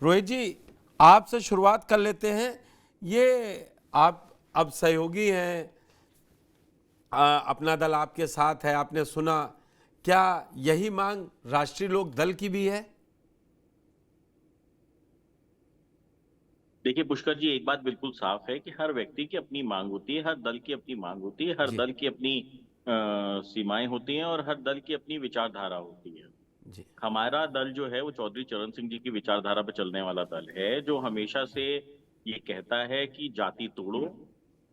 रोहित जी, आपसे शुरुआत कर लेते हैं। ये आप अब सहयोगी हैं, अपना दल आपके साथ है, आपने सुना, क्या यही मांग राष्ट्रीय लोक दल की भी है? देखिए पुष्कर जी, एक बात बिल्कुल साफ है कि हर व्यक्ति की अपनी मांग होती है, हर दल की अपनी मांग होती है, हर जी दल की अपनी सीमाएं होती हैं और हर दल की अपनी विचारधारा होती है। जी हमारा दल जो है वो चौधरी चरण सिंह जी की विचारधारा पर चलने वाला दल है, जो हमेशा से ये कहता है कि जाति तोड़ो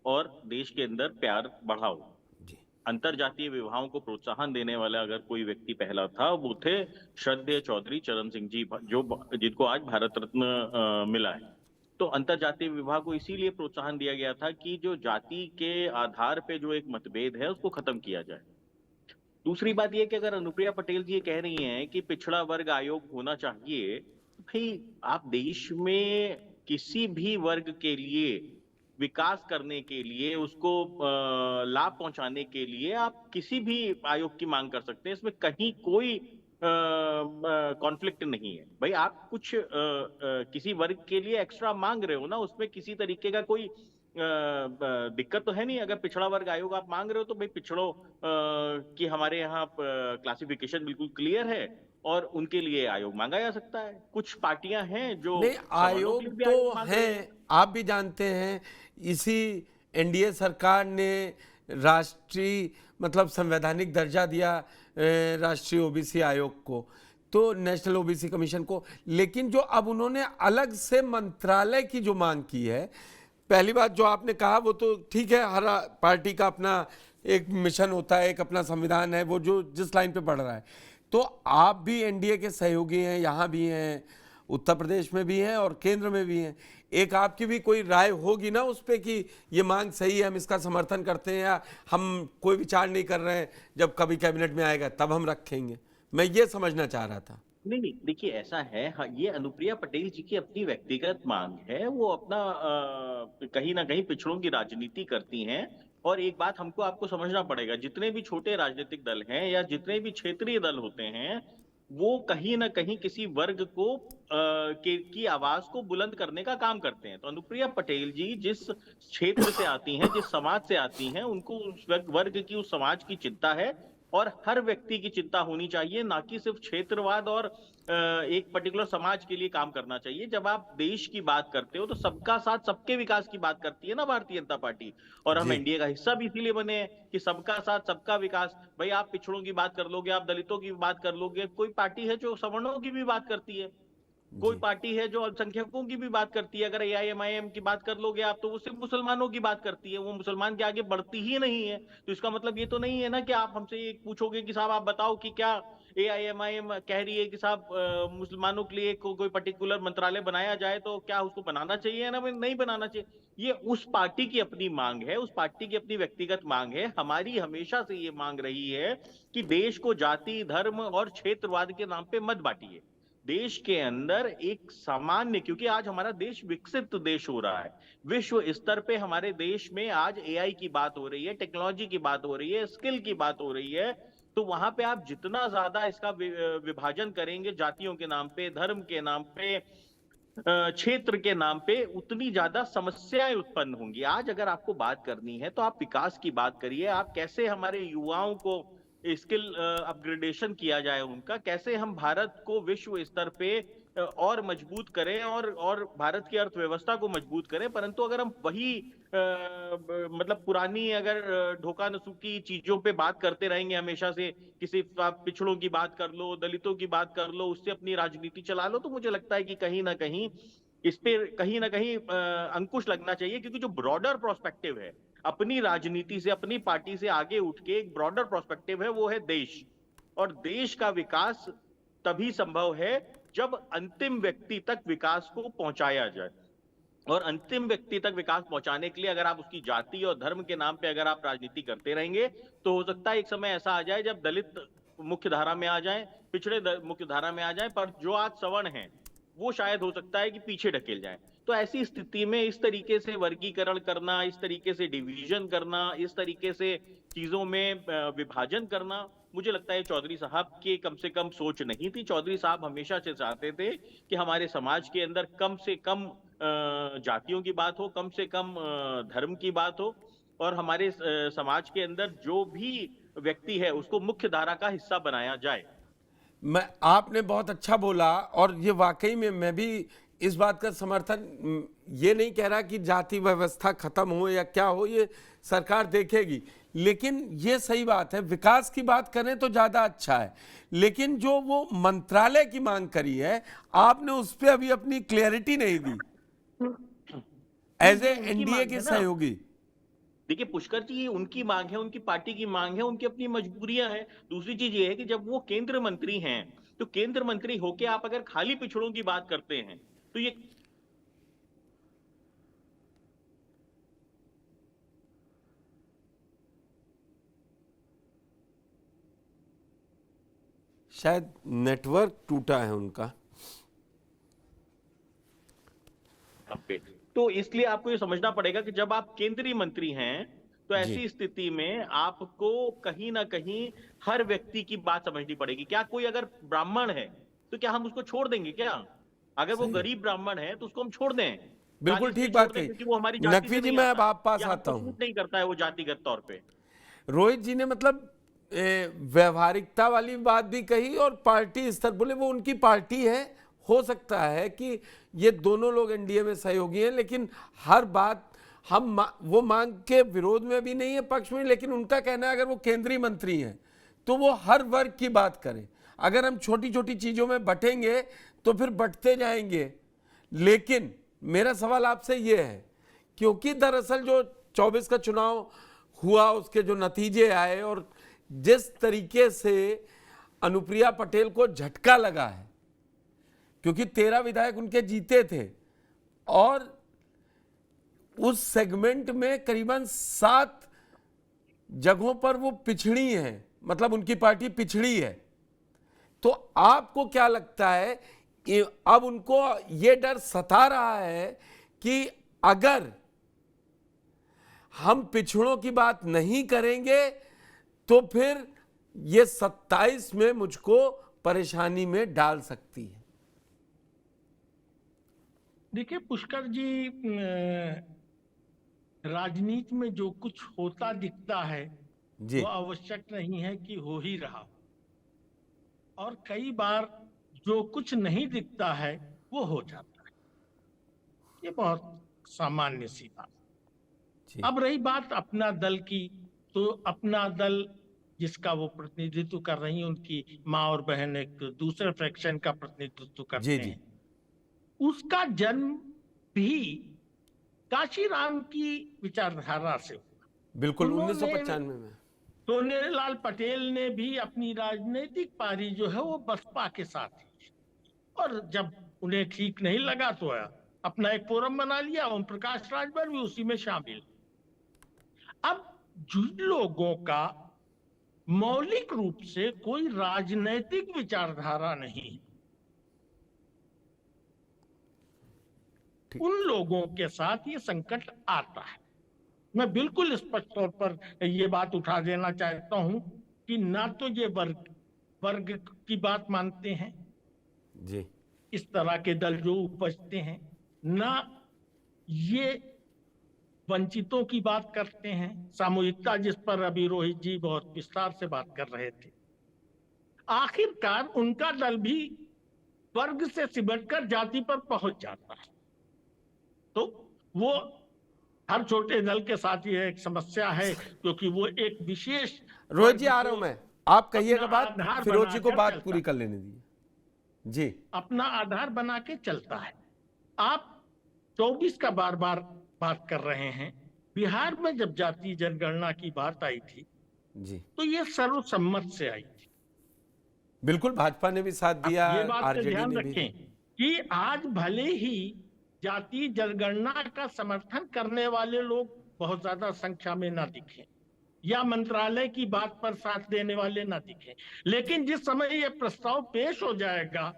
और देश के अंदर प्यार बढ़ाओ। जी अंतर जातीय विवाहों को प्रोत्साहन देने वाला अगर कोई व्यक्ति पहला था, वो थे श्रद्धेय चौधरी चरण सिंह जी, जो जिनको आज भारत रत्न मिला है। तो अंतर जातीय विवाह को इसीलिए प्रोत्साहन दिया गया था कि जो जाति के आधार पे जो एक मतभेद है उसको खत्म किया जाए। दूसरी बात यह कि अगर अनुप्रिया पटेल जी ये कह रही हैं कि पिछड़ा वर्ग आयोग होना चाहिए, तो भाई आप देश में किसी भी वर्ग के लिए विकास करने के लिए, उसको लाभ पहुंचाने के लिए आप किसी भी आयोग की मांग कर सकते हैं। इसमें कहीं कोई कॉन्फ्लिक्ट नहीं है। भाई आप कुछ किसी वर्ग के लिए एक्स्ट्रा मांग रहे हो ना, उसमें किसी तरीके का कोई दिक्कत तो है नहीं। अगर पिछड़ा वर्ग आयोग आप मांग रहे हो तो भाई पिछड़ों कि हमारे यहाँ क्लासिफिकेशन बिल्कुल क्लियर है और उनके लिए आयोग मांगा जा सकता है। कुछ पार्टियां हैं जो नहीं, सवर्णों के आयोग लिए भी आयोग तो मांग रही हैं। हैं, आप भी जानते हैं। इसी एनडीए सरकार ने राष्ट्रीय मतलब संवैधानिक दर्जा दिया राष्ट्रीय ओबीसी आयोग को, तो नेशनल ओबीसी कमीशन को। लेकिन जो अब उन्होंने अलग से मंत्रालय की जो मांग की है, पहली बात जो आपने कहा वो तो ठीक है, हर पार्टी का अपना एक मिशन होता है, एक अपना संविधान है, वो जो जिस लाइन पे बढ़ रहा है। तो आप भी एनडीए के सहयोगी हैं, यहाँ भी हैं, उत्तर प्रदेश में भी हैं और केंद्र में भी हैं। एक आपकी भी कोई राय होगी ना उस पर कि ये मांग सही है, हम इसका समर्थन करते हैं, या हम कोई विचार नहीं कर रहे हैं, जब कभी कैबिनेट में आएगा तब हम रखेंगे। मैं ये समझना चाह रहा था। नहीं नहीं, देखिए ऐसा है, हाँ, ये अनुप्रिया पटेल जी की अपनी व्यक्तिगत मांग है। वो अपना कहीं ना कहीं पिछड़ों की राजनीति करती हैं। और एक बात हमको आपको समझना पड़ेगा, जितने भी छोटे राजनीतिक दल हैं या जितने भी क्षेत्रीय दल होते हैं, वो कहीं ना कहीं किसी वर्ग को की आवाज को बुलंद करने का काम करते हैं। तो अनुप्रिया पटेल जी जिस क्षेत्र से आती हैं, जिस समाज से आती हैं, उनको उस वर्ग की, उस समाज की चिंता है। और हर व्यक्ति की चिंता होनी चाहिए, ना कि सिर्फ क्षेत्रवाद और एक पर्टिकुलर समाज के लिए काम करना चाहिए। जब आप देश की बात करते हो तो सबका साथ सबके विकास की बात करती है ना भारतीय जनता पार्टी। और हम जी एनडीए का हिस्सा भी इसीलिए बने हैं कि सबका साथ सबका विकास। भाई आप पिछड़ों की बात कर लोगे, आप दलितों की बात कर लोगे, कोई पार्टी है जो सवर्णों की भी बात करती है, कोई जी पार्टी है जो अल्पसंख्यकों की भी बात करती है। अगर एआईएमआईएम की बात कर लोगे आप, तो वो सिर्फ मुसलमानों की बात करती है, वो मुसलमान के आगे बढ़ती ही नहीं है। तो इसका मतलब ये तो नहीं है ना कि आप हमसे ये पूछोगे कि साहब आप बताओ कि क्या एआईएमआईएम कह रही है कि साहब मुसलमानों के लिए कोई पर्टिकुलर मंत्रालय बनाया जाए, तो क्या उसको बनाना चाहिए ना नहीं बनाना चाहिए। ये उस पार्टी की अपनी मांग है, उस पार्टी की अपनी व्यक्तिगत मांग है। हमारी हमेशा से ये मांग रही है कि देश को जाति, धर्म और क्षेत्रवाद के नाम पे मत बांटिए। देश के अंदर एक सामान्य, क्योंकि आज हमारा देश विकसित देश हो रहा है, विश्व स्तर पे हमारे देश में आज एआई की बात हो रही है, टेक्नोलॉजी की बात हो रही है, स्किल की बात हो रही है। तो वहां पे आप जितना ज्यादा इसका विभाजन करेंगे जातियों के नाम पे, धर्म के नाम पे, क्षेत्र के नाम पे, उतनी ज्यादा समस्याएं उत्पन्न होंगी। आज अगर आपको बात करनी है तो आप विकास की बात करिए। आप कैसे हमारे युवाओं को स्किल अपग्रेडेशन किया जाए, उनका कैसे हम भारत को विश्व स्तर पे और मजबूत करें और भारत की अर्थव्यवस्था को मजबूत करें। परंतु अगर हम वही मतलब पुरानी अगर ढोका नसुकी चीजों पे बात करते रहेंगे हमेशा से, किसी आप पिछड़ों की बात कर लो, दलितों की बात कर लो, उससे अपनी राजनीति चला लो, तो मुझे लगता है कि कहीं ना कहीं इस पे कहीं ना कहीं अंकुश लगना चाहिए। क्योंकि जो ब्रॉडर प्रोस्पेक्टिव है, अपनी राजनीति से, अपनी पार्टी से आगे उठ के एक ब्रॉडर प्रोस्पेक्टिव है, वो है देश। और देश का विकास तभी संभव है जब अंतिम व्यक्ति तक विकास को पहुंचाया जाए। और अंतिम व्यक्ति तक विकास पहुंचाने के लिए अगर आप उसकी जाति और धर्म के नाम पे अगर आप राजनीति करते रहेंगे, तो हो सकता है एक समय ऐसा आ जाए जब दलित मुख्य धारा में आ जाए, पिछड़े मुख्य धारा में आ जाए, पर जो आज सवर्ण हैं वो शायद हो सकता है कि पीछे ढकेल जाए। तो ऐसी स्थिति में इस तरीके से वर्गीकरण करना, इस तरीके से डिवीजन करना, इस तरीके से चीजों में विभाजन करना, मुझे लगता है चौधरी साहब के कम से कम सोच नहीं थी। चौधरी साहब हमेशा से चाहते थे कि हमारे समाज के अंदर कम से कम जातियों की बात हो, कम से कम धर्म की बात हो, और हमारे समाज के अंदर जो भी व्यक्ति है उसको मुख्य धारा का हिस्सा बनाया जाए। मैं आपने बहुत अच्छा बोला, और ये वाकई में मैं भी इस बात का समर्थन ये नहीं कह रहा कि जाति व्यवस्था खत्म हो या क्या हो, ये सरकार देखेगी, लेकिन ये सही बात है, विकास की बात करें तो ज्यादा अच्छा है। लेकिन जो वो मंत्रालय की मांग करी है, आपने उस पर अभी अपनी क्लियरिटी नहीं दी एज ए उनकी एनडीए मांग के है ना। सहयोगी। देखिए पुष्कर जी, ये उनकी मांग है, उनकी पार्टी की मांग है, उनकी अपनी मजबूरियां हैं। दूसरी चीज ये है कि जब वो केंद्र मंत्री हैं, तो केंद्र मंत्री होके आप अगर खाली पिछड़ों की बात करते हैं तो ये शायद नेटवर्क टूटा है उनका। पे। तो इसलिए आपको ये समझना पड़ेगा कि जब आप केंद्रीय मंत्री हैं तो जी ऐसी स्थिति में आपको कहीं ना कहीं हर व्यक्ति की बात समझनी पड़ेगी। क्या कोई अगर ब्राह्मण है तो क्या हम उसको छोड़ देंगे क्या? अगर वो सही है, गरीब ब्राह्मण है तो उसको हम छोड़ दें, बिल्कुल खाली इसलिए ठीक छोड़ बात दें कही। क्योंकि वो हमारी जाति नकवी से जी, नहीं मैं अब आता, आप पास या आता हमको हूं। सूट नहीं करता है वो जातिगत तौर पे। रोहित जी ने मतलब व्यवहारिकता वाली बात भी कही, और पार्टी स्तर बोले वो उनकी पार्टी है, हो सकता है कि ये दोनों लोग एनडीए में सहयोगी हैं, लेकिन हर बात हम वो मांग के विरोध में भी नहीं है, पक्ष में, लेकिन उनका कहना है अगर वो केंद्रीय मंत्री हैं तो वो हर वर्ग की बात करें। अगर हम छोटी छोटी चीजों में बटेंगे तो फिर बंटते जाएंगे। लेकिन मेरा सवाल आपसे ये है, क्योंकि दरअसल जो 24 का चुनाव हुआ, उसके जो नतीजे आए और जिस तरीके से अनुप्रिया पटेल को झटका लगा है, क्योंकि 13 विधायक उनके जीते थे और उस सेगमेंट में करीबन 7 जगहों पर वो पिछड़ी हैं, मतलब उनकी पार्टी पिछड़ी है। तो आपको क्या लगता है, अब उनको ये डर सता रहा है कि अगर हम पिछड़ों की बात नहीं करेंगे तो फिर ये 27 में मुझको परेशानी में डाल सकती है? देखिए पुष्कर जी, राजनीति में जो कुछ होता दिखता है जी वो आवश्यक नहीं है कि हो ही रहा हो, और कई बार जो कुछ नहीं दिखता है वो हो जाता है। ये बहुत सामान्य सी बात। जी अब रही बात अपना दल की, तो अपना दल जिसका वो प्रतिनिधित्व कर रही है, उनकी माँ और बहन एक दूसरे फ्रैक्शन का प्रतिनिधित्व जी करते जी हैं। उसका जन्म भी काशीराम की विचारधारा से हुआ। बिल्कुल, उन्होंने 1995 में। सोनेलाल पटेल ने भी अपनी राजनीतिक पारी जो है वो बसपा के साथ ही, और जब उन्हें ठीक नहीं लगा तो अपना एक फोरम बना लिया। ओम प्रकाश राजभर भी उसी में शामिल। अब जिन लोगों का मौलिक रूप से कोई राजनैतिक विचारधारा नहीं, उन लोगों के साथ ये संकट आता है। मैं बिल्कुल स्पष्ट तौर पर ये बात उठा देना चाहता हूं कि ना तो ये वर्ग की बात मानते हैं जी इस तरह के दल जो उपजते हैं, ना ये वंचितों की बात करते हैं, सामूहिकता जिस पर अभी रोहित जी बहुत विस्तार से बात कर रहे थे। आखिरकार उनका दल भी वर्ग से सिमटकर जाति पर पहुंच जाता है। तो वो हर छोटे दल के साथ ये एक समस्या है, क्योंकि वो एक विशेष रोहित जी, आ रहा हूं मैं, आप कहिएगा अपना बात, आधार फिरोज जी को बनाकर बात चलता पूरी है। कर लेने दीजिए। जी अपना आधार बना के चलता है। आप 24 का बार बार बात कर रहे हैं। बिहार में जब जातीय जनगणना की बात आई थी जी तो ये सर्वसम्मत से आई थी। बिल्कुल, भाजपा ने भी साथ दिया, ये बात पे आरजेडी ध्यान ने भी। रखें कि आज भले ही जातीय जनगणना का समर्थन करने वाले लोग बहुत ज्यादा संख्या में ना दिखें, या मंत्रालय की बात पर साथ देने वाले ना दिखें, लेकिन जिस समय यह प्रस्ताव पेश हो जाएगा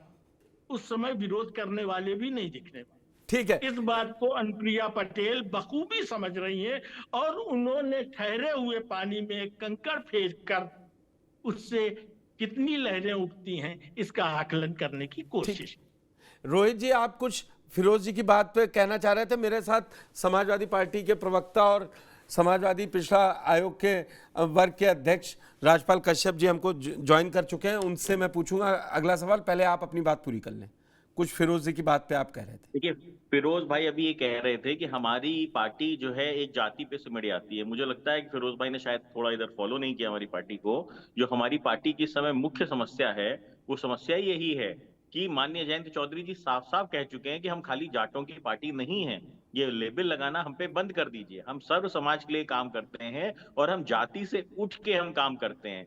उस समय विरोध करने वाले भी नहीं दिखने वाले। ठीक है, इस बात को अनुप्रिया पटेल बखूबी समझ रही हैं, और उन्होंने ठहरे हुए पानी में कंकड़ फेंक कर उससे कितनी लहरें उठती हैं, इसका आकलन करने की कोशिश। रोहित जी, आप कुछ फिरोज जी की बात पे कहना चाह रहे थे। मेरे साथ समाजवादी पार्टी के प्रवक्ता और समाजवादी पिछड़ा आयोग के वर्ग के अध्यक्ष राजपाल कश्यप जी हमको ज्वाइन कर चुके हैं। उनसे मैं पूछूंगा अगला सवाल। पहले आप अपनी बात पूरी कर लें। कुछ फिरोज जी की बात पे आप कह रहे थे। देखिए, फिरोज भाई अभी ये कह रहे थे कि हमारी पार्टी जो है एक जाति पे सिमट जाती है। मुझे लगता है कि फिरोज भाई ने शायद थोड़ा इधर फॉलो नहीं किया हमारी पार्टी को। जो हमारी पार्टी की इस समय मुख्य समस्या है, वो समस्या यही है कि माननीय जयंत चौधरी जी साफ साफ कह चुके हैं कि हम खाली जाटों की पार्टी नहीं है। ये लेबल लगाना हम पे बंद कर दीजिए। हम सर्व समाज के लिए काम करते हैं और हम जाति से उठ के हम काम करते हैं।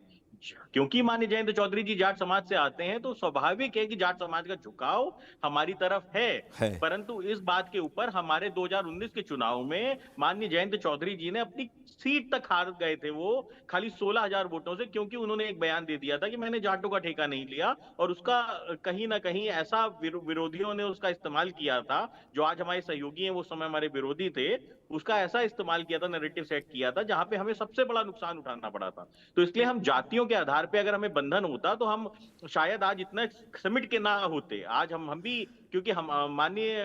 क्योंकि माननीय जयंत चौधरी जी जाट समाज से आते हैं, तो स्वाभाविक है कि जाट समाज का झुकाव हमारी तरफ है। परंतु इस बात के ऊपर हमारे 2019 के चुनाव में माननीय जयंत चौधरी जी ने अपनी सीट तक हार गए थे, वो खाली 16,000 वोटों से, क्योंकि उन्होंने एक बयान दे दिया था कि मैंने जाटों का ठेका नहीं लिया। और उसका कहीं ना कहीं ऐसा विरोधियों ने उसका इस्तेमाल किया था, जो आज हमारे सहयोगी हैं वो समय हमारे विरोधी थे, उसका ऐसा इस्तेमाल किया था, नैरेटिव सेट किया था, जहां पे हमें सबसे बड़ा नुकसान उठाना पड़ा था। तो इसलिए हम जातियों के आधार पे अगर हमें बंधन होता तो हम शायद आज इतना समिट के ना होते। आज हम भी, क्योंकि हम माननीय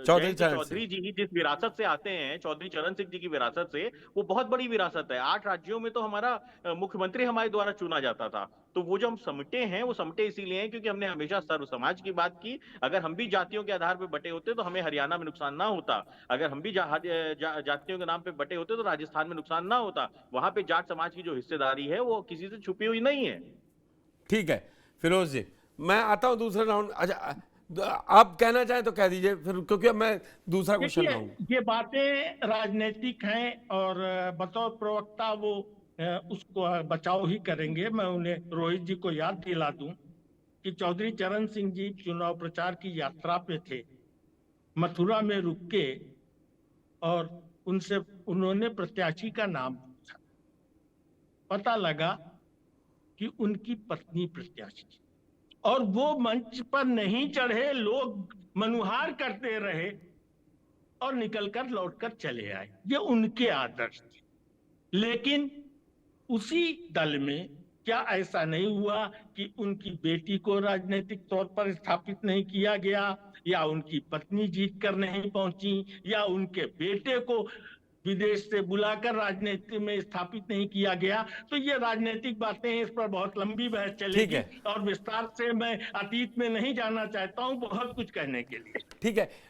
चौधरी जी ही जिस विरासत से आते हैं, चौधरी चरण सिंह जी की विरासत से, वो बहुत बड़ी विरासत है। 8 राज्यों में तो हमारा मुख्यमंत्री हमारे द्वारा चुना जाता था। तो वो जो हम समटे हैं, वो समटे इसीलिए हैं क्योंकि हमने हमेशा सर्व समाज की बात की। अगर हम भी जातियों के आधार पर बटे होते तो हमें हरियाणा में नुकसान ना होता। अगर हम भी जातियों के नाम पे बटे होते तो राजस्थान में नुकसान ना होता। वहां पे जाट समाज की जो हिस्सेदारी है वो किसी से छुपी हुई नहीं है। ठीक है फिरोज जी, मैं आता हूं दूसरा राउंड। अच्छा, आप कहना चाहें तो कह दीजिए फिर, क्योंकि अब मैं दूसरा क्वेश्चन लाऊंगा। ये बातें राजनीतिक हैं और बतौर प्रवक्ता वो उसको बचाव ही करेंगे। मैं उन्हें, रोहित जी को याद दिला दूं कि चौधरी चरण सिंह जी चुनाव प्रचार की यात्रा पे थे, मथुरा में रुक के, और उनसे उन्होंने प्रत्याशी का नाम पूछा। पता लगा कि उनकी पत्नी प्रत्याशी, और वो मंच पर नहीं चढ़े, लोग मनुहार करते रहे और निकलकर लौटकर चले आए। ये उनके आदर्श थे। लेकिन उसी दल में क्या ऐसा नहीं हुआ कि उनकी बेटी को राजनीतिक तौर पर स्थापित नहीं किया गया, या उनकी पत्नी जीत कर नहीं पहुंची, या उनके बेटे को विदेश से बुलाकर राजनीति में स्थापित नहीं किया गया? तो ये राजनीतिक बातें हैं, इस पर बहुत लंबी बहस चलेगी और विस्तार से मैं अतीत में नहीं जाना चाहता हूं, बहुत कुछ कहने के लिए। ठीक है